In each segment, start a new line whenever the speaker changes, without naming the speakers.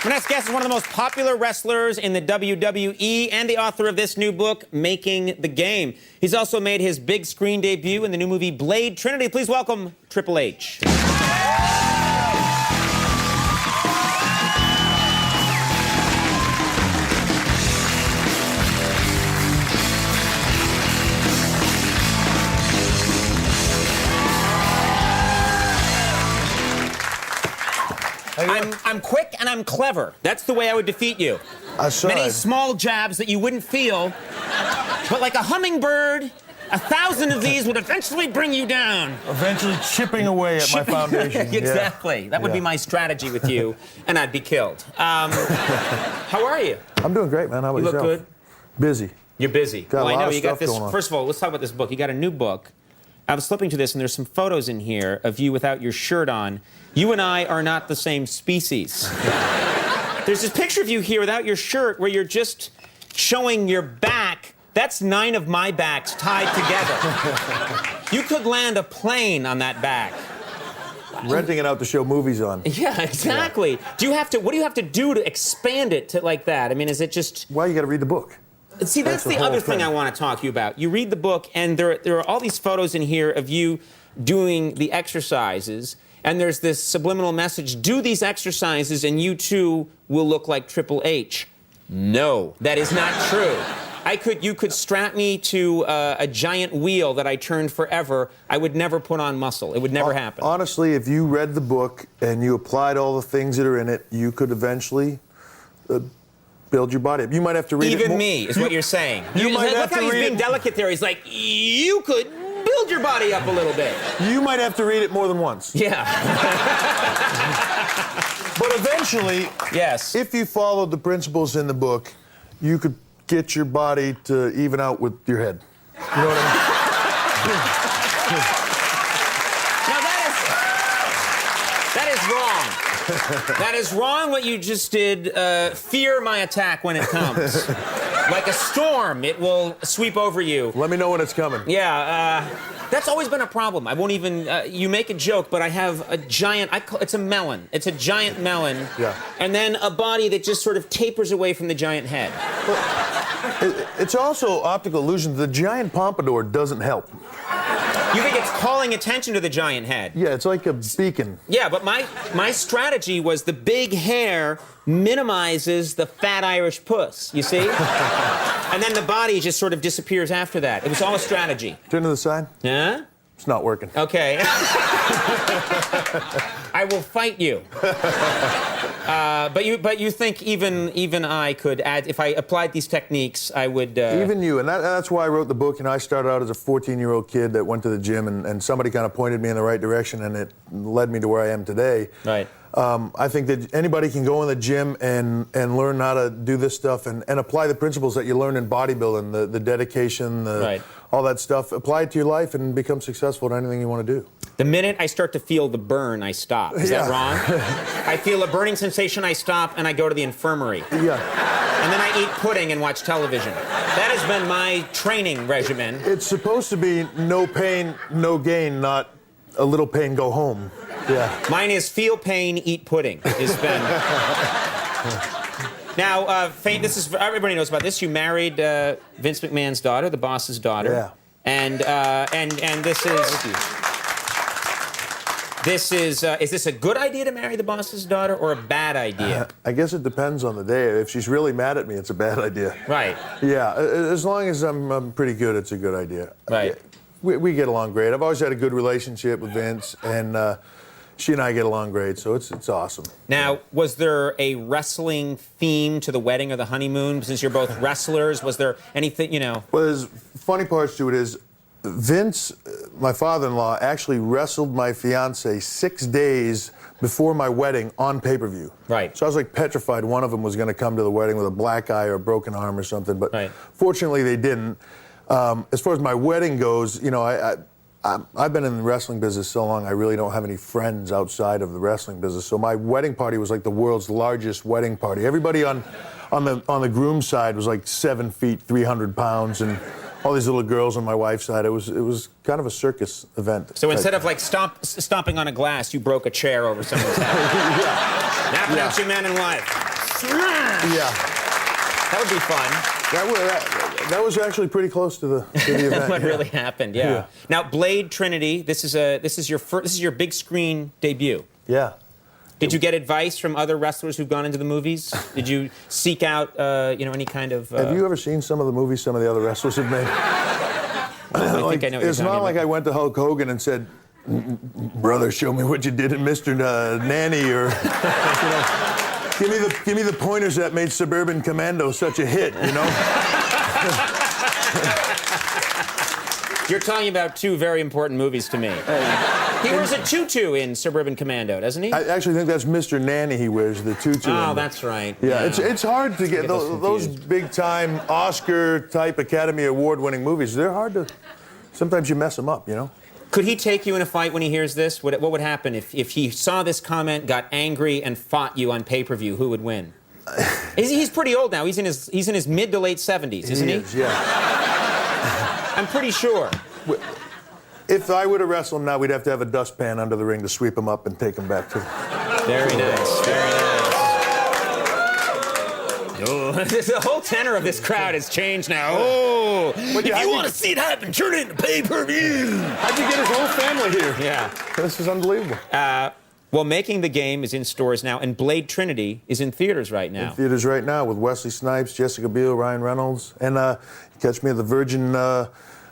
My next guest is one of the most popular wrestlers in the WWE and the author of this new book, Making the Game. He's also made his big screen debut in the new movie Blade Trinity. Please welcome Triple H. I'm quick and I'm clever. That's the way I would defeat you. Many small jabs that you wouldn't feel, but like a hummingbird, 1,000 of these would eventually bring you down.
Eventually chipping away at my foundation.
Exactly.
Yeah.
That would be my strategy with you, and I'd be killed. How are you?
I'm doing great, man. How about
you? You look
yourself?
good.
Busy.
You're busy.
Got
well,
a lot
I know
of
you got
stuff
this.
going on.
First of all, let's talk about this book. You got a new book. I was flipping to this, and there's some photos in here of you without your shirt on. You and I are not the same species. There's this picture of you here without your shirt where you're just showing your back. That's 9 of my backs tied together. You could land a plane on that back.
Renting it out to show movies on.
Yeah, exactly. Yeah. What do you have to do to expand it to like that? I mean, is it just...
Well, you got to read the book.
See, that's the other thing I want to talk to you about. You read the book, and there are all these photos in here of you doing the exercises, and there's this subliminal message, do these exercises, and you too will look like Triple H. No, that is not true. You could strap me to a giant wheel that I turned forever. I would never put on muscle. It would never happen.
Honestly, if you read the book and you applied all the things that are in it, you could eventually... build your body up. You might have to read it.
Even me is what you're saying.
You might have
look how he's being delicate there. He's like, you could build your body up a little bit.
You might have to read it more than once.
Yeah.
But eventually,
yes,
if you followed the principles in the book, you could get your body to even out with your head. You know what I mean?
Now that is wrong. That is wrong what you just did. Fear my attack when it comes. Like a storm, it will sweep over you.
Let me know when it's coming.
Yeah, that's always been a problem. I won't even, you make a joke, but I have a giant, it's a melon. It's a giant melon.
Yeah.
And then a body that just sort of tapers away from the giant head.
Well, it's also optical illusion. The giant pompadour doesn't help.
You think it's calling attention to the giant head?
Yeah, it's like a beacon.
Yeah, but my strategy was the big hair minimizes the fat Irish puss, you see? And then the body just sort of disappears after that. It was all a strategy.
Turn to the side.
Huh?
It's not working.
Okay. I will fight you. But you think even I could add, if I applied these techniques, I would...
Even you, and that's why I wrote the book. You know, I started out as a 14-year-old kid that went to the gym, and somebody kind of pointed me in the right direction, and it led me to where I am today.
Right.
I think that anybody can go in the gym and learn how to do this stuff and apply the principles that you learn in bodybuilding, the dedication,
right.
all that stuff. Apply it to your life and become successful at anything you want to do.
The minute I start to feel the burn, I stop. Is that wrong? I feel a burning sensation, I stop, and I go to the infirmary.
Yeah.
And then I eat pudding and watch television. That has been my training regimen.
It's supposed to be no pain, no gain, not a little pain, go home. Yeah.
Mine is feel pain, eat pudding. It's been... Now, this is everybody knows about this. You married Vince McMahon's daughter, the boss's daughter.
Yeah.
And this is this a good idea to marry the boss's daughter or a bad idea?
I guess it depends on the day. If she's really mad at me, it's a bad idea.
Right.
Yeah. As long as I'm pretty good, it's a good idea.
Right.
We get along great. I've always had a good relationship with Vince, and she and I get along great, so it's awesome.
Now, was there a wrestling theme to the wedding or the honeymoon? Since you're both wrestlers, was there anything, you know?
Well, there's funny parts to it is Vince, my father-in-law, actually wrestled my fiance 6 days before my wedding on pay-per-view.
Right.
So I was like petrified one of them was going to come to the wedding with a black eye or a broken arm or something, but
right.
Fortunately they didn't. As far as my wedding goes, you know, I've been in the wrestling business so long, I really don't have any friends outside of the wrestling business. So my wedding party was like the world's largest wedding party. Everybody on the groom's side was like 7 feet, 300 pounds, and all these little girls on my wife's side. It was kind of a circus event.
So instead of like stomping on a glass, you broke a chair over someone's head. Yeah. Now pronounce you man and wife.
Yeah.
That would be fun.
That was actually pretty close to the event.
What really happened? Yeah. Now, Blade Trinity. This is your big screen debut.
Yeah.
Did you get advice from other wrestlers who've gone into the movies? Did you seek out, any kind of?
Have you ever seen some of the movies some of the other wrestlers have made?
I think I know what
It's
you're
not
talking
like
about.
I went to Hulk Hogan and said, "Brother, show me what you did in Mr. Nanny," or give me the pointers that made Suburban Commando such a hit.
You're talking about two very important movies to me. He wears a tutu in Suburban Commando, doesn't he?
I actually think that's Mr. Nanny he wears, the tutu.
Oh, that's right.
Yeah, it's hard to get those big-time Oscar-type Academy Award-winning movies. They're hard to... Sometimes you mess them up,
Could he take you in a fight when he hears this? What would happen if he saw this comment, got angry, and fought you on pay-per-view? Who would win? He's pretty old now. He's in his mid to late 70s, isn't he?
Is, yeah.
I'm pretty sure.
If I were to wrestle him now, we'd have to have a dustpan under the ring to sweep him up and take him back to...
Very nice. Very nice. Oh, the whole tenor of this crowd has changed now. Oh, if you want to see it happen, turn it into pay-per-view.
How'd you get his whole family here?
Yeah.
This is unbelievable.
Well, Making the Game is in stores now, and Blade Trinity is in theaters right now.
In theaters right now with Wesley Snipes, Jessica Biel, Ryan Reynolds. And you catch me at the Virgin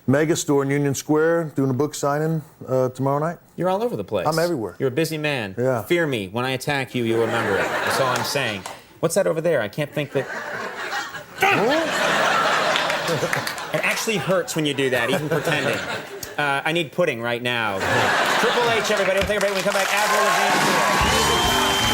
Mega Store in Union Square doing a book signing tomorrow night.
You're all over the place.
I'm everywhere.
You're a busy man.
Yeah.
Fear me. When I attack you, you'll remember it. That's all I'm saying. What's that over there? I can't think that... It actually hurts when you do that, even pretending. I need pudding right now. Triple H, everybody. We'll take a break when we come back. Avril Lavigne.